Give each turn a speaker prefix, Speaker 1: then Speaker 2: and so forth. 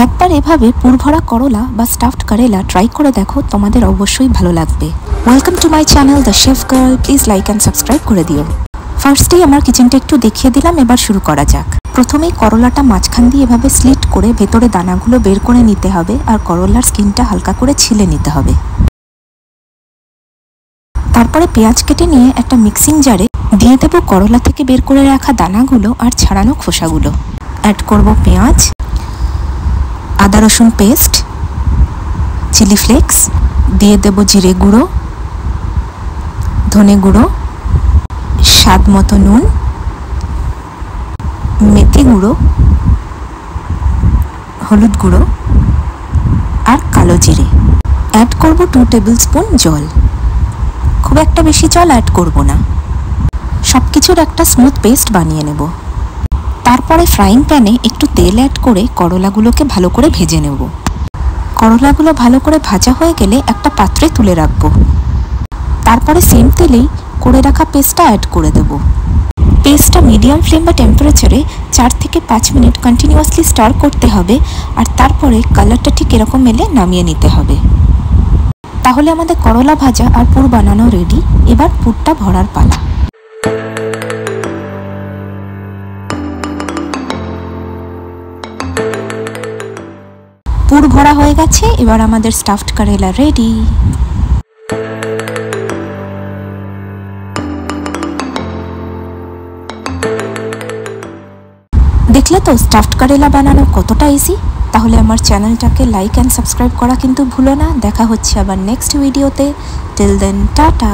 Speaker 1: একবার এভাবে পুরভরা করলা বা স্টাফড কারেলা ট্রাই করে দেখো, তোমাদের অবশ্যই ভালো লাগবে। Welcome to my channel the chef girl. Please like and subscribe করে দিও। ফার্স্টেই আমার কিচেনটা একটু দেখিয়ে দিলাম, এবার শুরু করা যাক। প্রথমেই করলাটা মাঝখান দিয়ে এভাবে স্লিট করে ভেতরে দানাগুলো বের করে নিতে হবে, আর করলার স্কিনটা হালকা করে ছিলে নিতে হবে। তারপরে পেঁয়াজ কেটে নিয়ে একটা মিক্সিং জারে দিয়ে দেব করলা থেকে বের করে রাখা দানাগুলো আর ছাড়ানো খোসাগুলো। অ্যাড করব পেঁয়াজ, আদা রসুন পেস্ট, চিলি ফ্লেক্স, দিয়ে দেব জিরে গুঁড়ো, ধনে গুঁড়ো, স্বাদ মতো নুন, মেথি গুঁড়ো, হলুদ গুঁড়ো আর কালো জিরে। অ্যাড করব 2 টেবিল স্পুন জল। খুব একটা বেশি জল অ্যাড করব না। সব কিছুর একটা স্মুথ পেস্ট বানিয়ে নেব। তারপরে ফ্রাইং প্যানে একটু তেল অ্যাড করে করলাগুলোকে ভালো করে ভেজে নেব। করলাগুলো ভালো করে ভাজা হয়ে গেলে একটা পাত্রে তুলে রাখব। তারপরে সেম তেলেই করে রাখা পেস্টটা অ্যাড করে দেব। পেস্টটা মিডিয়াম ফ্লেম বা টেম্পারেচারে 4 থেকে 5 মিনিট কন্টিনিউয়াসলি স্টার করতে হবে, আর তারপরে কালারটা ঠিক এরকম এলে নামিয়ে নিতে হবে। তাহলে আমাদের করলা ভাজা আর পুর বানানো রেডি। এবার পুরটা ভরার পালা। পুর ভরা হয়ে গেছে, এবার আমাদের স্টাফড কারেলা রেডি। দেখলে তো স্টাফড কারেলা বানানো কতটা ইজি। তাহলে আমার চ্যানেলটাকে লাইক অ্যান্ড সাবস্ক্রাইব করা কিন্তু ভুলো না। দেখা হচ্ছে আবার নেক্সট ভিডিওতে। Till then tata.